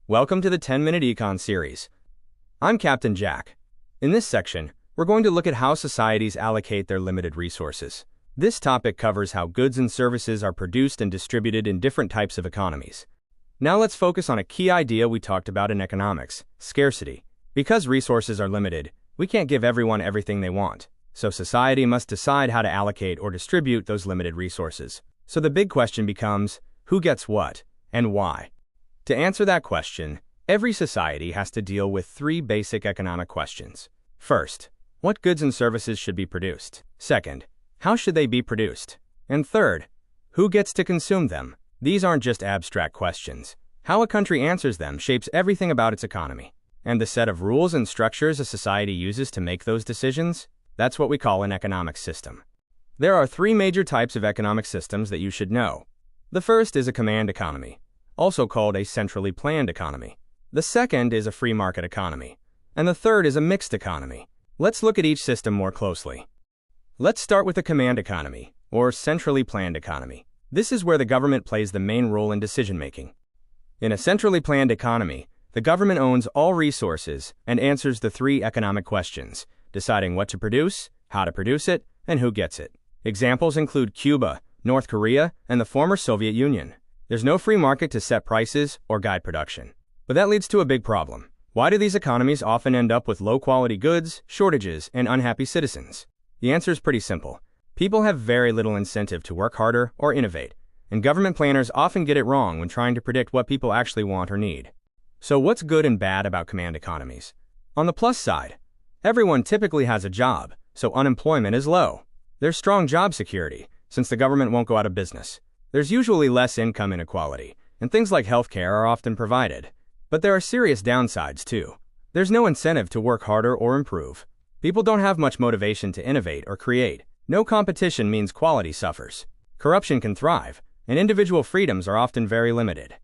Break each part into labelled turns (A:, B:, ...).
A: Welcome to the 10-Minute Econ series. I'm Captain-MJack. In this section, we're going to look at how societies allocate their limited resources. This topic covers how goods and services are produced and distributed in different types of economies. Now let's focus on a key idea we talked about in economics: scarcity. Because resources are limited, we can't give everyone everything they want. So society must decide how to allocate or distribute those limited resources. So the big question becomes, who gets what, and why? To answer that question, every society has to deal with three basic economic questions. First, what goods and services should be produced? Second, how should they be produced? And third, who gets to consume them? These aren't just abstract questions. How a country answers them shapes everything about its economy. And the set of rules and structures a society uses to make those decisions? That's what we call an economic system. There are three major types of economic systems that you should know. The first is a command economy, also called a centrally planned economy. The second is a free market economy. And the third is a mixed economy. Let's look at each system more closely. Let's start with the command economy, or centrally planned economy. This is where the government plays the main role in decision-making. In a centrally planned economy, the government owns all resources and answers the three economic questions, deciding what to produce, how to produce it, and who gets it. Examples include Cuba, North Korea, and the former Soviet Union. There's no free market to set prices or guide production. But that leads to a big problem. Why do these economies often end up with low-quality goods, shortages, and unhappy citizens? The answer is pretty simple. People have very little incentive to work harder or innovate, and government planners often get it wrong when trying to predict what people actually want or need. So what's good and bad about command economies? On the plus side, everyone typically has a job, so unemployment is low. There's strong job security, since the government won't go out of business. There's usually less income inequality, and things like healthcare are often provided. But there are serious downsides too. There's no incentive to work harder or improve. People don't have much motivation to innovate or create. No competition means quality suffers. Corruption can thrive, and individual freedoms are often very limited.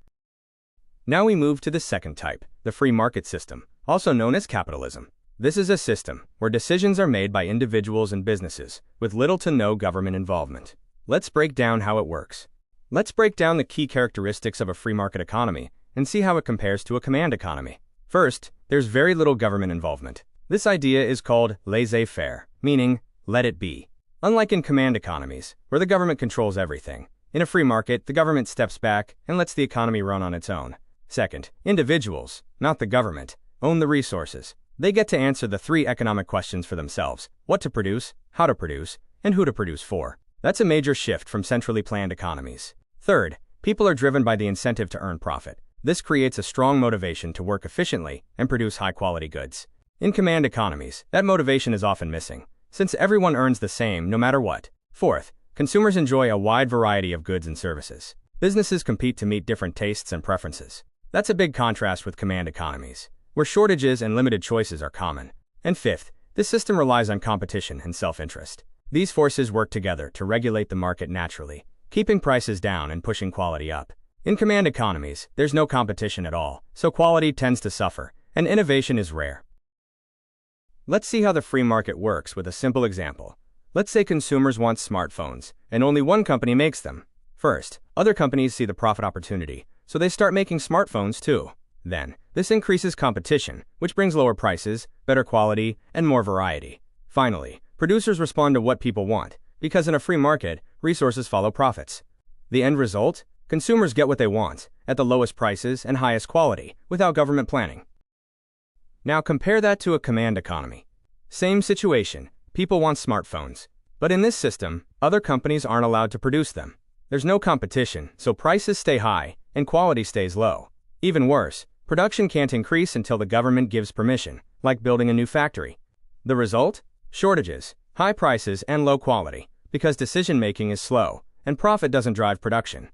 A: Now we move to the second type, the free market system, also known as capitalism. This is a system where decisions are made by individuals and businesses, with little to no government involvement. Let's break down how it works. Let's break down the key characteristics of a free market economy and see how it compares to a command economy. First, there's very little government involvement. This idea is called laissez-faire, meaning let it be. Unlike in command economies, where the government controls everything, in a free market, the government steps back and lets the economy run on its own. Second, individuals, not the government, own the resources. They get to answer the three economic questions for themselves: what to produce, how to produce, and who to produce for. That's a major shift from centrally planned economies. Third, people are driven by the incentive to earn profit. This creates a strong motivation to work efficiently and produce high-quality goods. In command economies, that motivation is often missing, since everyone earns the same no matter what. Fourth, consumers enjoy a wide variety of goods and services. Businesses compete to meet different tastes and preferences. That's a big contrast with command economies, where shortages and limited choices are common. And fifth, this system relies on competition and self-interest. These forces work together to regulate the market naturally, keeping prices down and pushing quality up. In command economies, there's no competition at all, so quality tends to suffer, and innovation is rare. Let's see how the free market works with a simple example. Let's say consumers want smartphones, and only one company makes them. First, other companies see the profit opportunity, so they start making smartphones too. Then, this increases competition, which brings lower prices, better quality, and more variety. Finally, producers respond to what people want, because in a free market, resources follow profits. The end result? Consumers get what they want, at the lowest prices and highest quality, without government planning. Now compare that to a command economy. Same situation, people want smartphones. But in this system, other companies aren't allowed to produce them. There's no competition, so prices stay high, and quality stays low. Even worse, production can't increase until the government gives permission, like building a new factory. The result? Shortages, high prices, and low quality, because decision-making is slow, and profit doesn't drive production.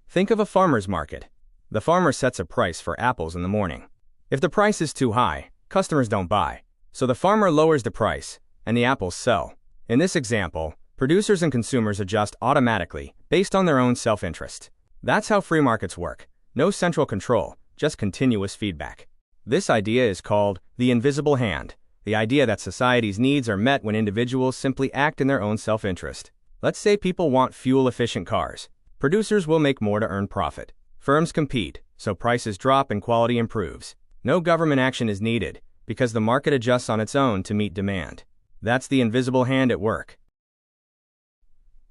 A: Think of a farmer's market. The farmer sets a price for apples in the morning. If the price is too high, customers don't buy. So the farmer lowers the price, and the apples sell. In this example, producers and consumers adjust automatically, based on their own self-interest. That's how free markets work. No central control, just continuous feedback. This idea is called the invisible hand. The idea that society's needs are met when individuals simply act in their own self-interest. Let's say people want fuel-efficient cars. Producers will make more to earn profit. Firms compete, so prices drop and quality improves. No government action is needed, because the market adjusts on its own to meet demand. That's the invisible hand at work.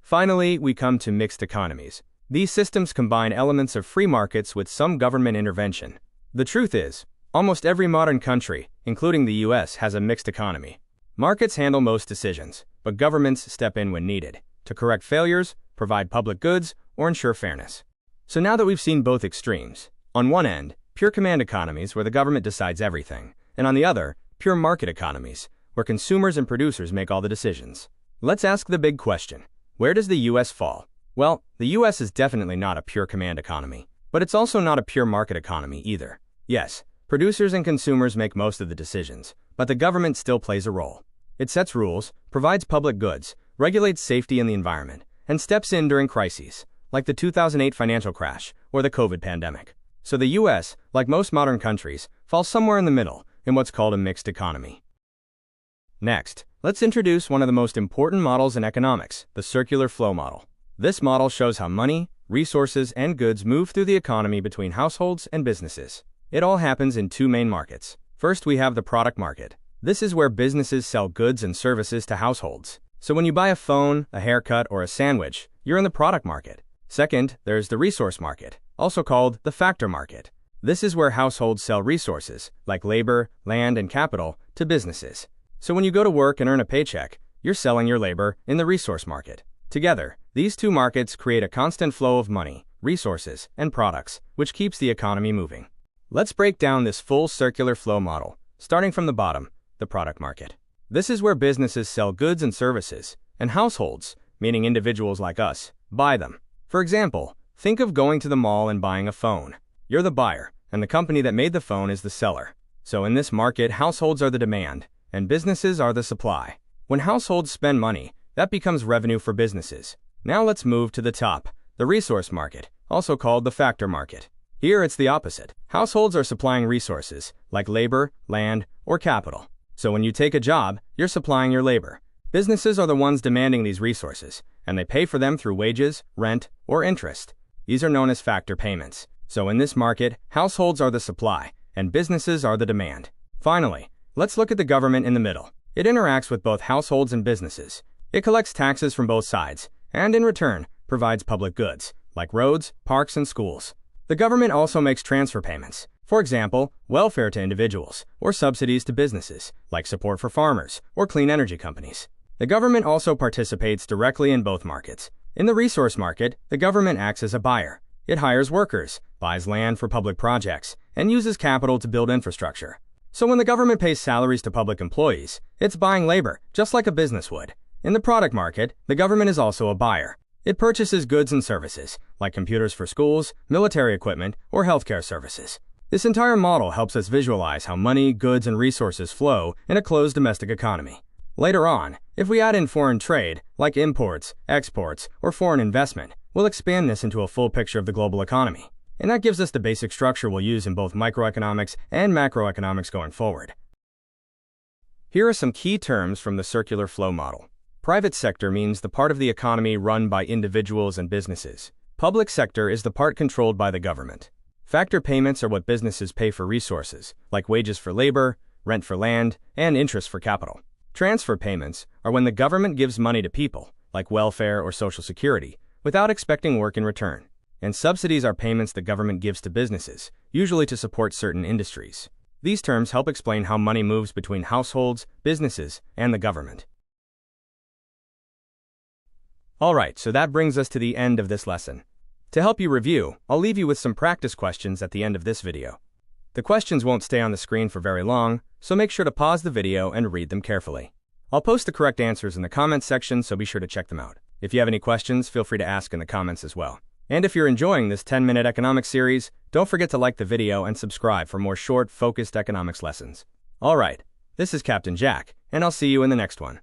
A: Finally, we come to mixed economies. These systems combine elements of free markets with some government intervention. The truth is, almost every modern country, including the US, has a mixed economy. Markets handle most decisions, but governments step in when needed, to correct failures, provide public goods, or ensure fairness. So now that we've seen both extremes, on one end, pure command economies where the government decides everything, and on the other, pure market economies, where consumers and producers make all the decisions. Let's ask the big question. Where does the US fall? Well, the US is definitely not a pure command economy, but it's also not a pure market economy either. Yes, producers and consumers make most of the decisions, but the government still plays a role. It sets rules, provides public goods, regulates safety and the environment, and steps in during crises, like the 2008 financial crash or the COVID pandemic. So the US, like most modern countries, falls somewhere in the middle, in what's called a mixed economy. Next, let's introduce one of the most important models in economics, the circular flow model. This model shows how money, resources, and goods move through the economy between households and businesses. It all happens in two main markets. First, we have the product market. This is where businesses sell goods and services to households. So when you buy a phone, a haircut, or a sandwich, you're in the product market. Second, there's the resource market, also called the factor market. This is where households sell resources, like labor, land, and capital, to businesses. So when you go to work and earn a paycheck, you're selling your labor in the resource market. Together, these two markets create a constant flow of money, resources, and products, which keeps the economy moving. Let's break down this full circular flow model, starting from the bottom, the product market. This is where businesses sell goods and services, and households, meaning individuals like us, buy them. For example, think of going to the mall and buying a phone. You're the buyer, and the company that made the phone is the seller. So in this market, households are the demand, and businesses are the supply. When households spend money, that becomes revenue for businesses. Now let's move to the top, the resource market, also called the factor market. Here it's the opposite. Households are supplying resources, like labor, land, or capital. So when you take a job, you're supplying your labor. Businesses are the ones demanding these resources, and they pay for them through wages, rent, or interest. These are known as factor payments. So in this market, households are the supply, and businesses are the demand. Finally, let's look at the government in the middle. It interacts with both households and businesses. It collects taxes from both sides, and in return, provides public goods, like roads, parks, and schools. The government also makes transfer payments. For example, welfare to individuals, or subsidies to businesses, like support for farmers, or clean energy companies. The government also participates directly in both markets. In the resource market, the government acts as a buyer. It hires workers, buys land for public projects, and uses capital to build infrastructure. So when the government pays salaries to public employees, it's buying labor, just like a business would. In the product market, the government is also a buyer. It purchases goods and services, like computers for schools, military equipment, or healthcare services. This entire model helps us visualize how money, goods, and resources flow in a closed domestic economy. Later on, if we add in foreign trade, like imports, exports, or foreign investment, we'll expand this into a full picture of the global economy. And that gives us the basic structure we'll use in both microeconomics and macroeconomics going forward. Here are some key terms from the circular flow model. Private sector means the part of the economy run by individuals and businesses. Public sector is the part controlled by the government. Factor payments are what businesses pay for resources, like wages for labor, rent for land, and interest for capital. Transfer payments are when the government gives money to people, like welfare or social security, without expecting work in return. And subsidies are payments the government gives to businesses, usually to support certain industries. These terms help explain how money moves between households, businesses, and the government. Alright, so that brings us to the end of this lesson. To help you review, I'll leave you with some practice questions at the end of this video. The questions won't stay on the screen for very long, so make sure to pause the video and read them carefully. I'll post the correct answers in the comments section, so be sure to check them out. If you have any questions, feel free to ask in the comments as well. And if you're enjoying this 10-minute economics series, don't forget to like the video and subscribe for more short, focused economics lessons. Alright, this is Captain Jack, and I'll see you in the next one.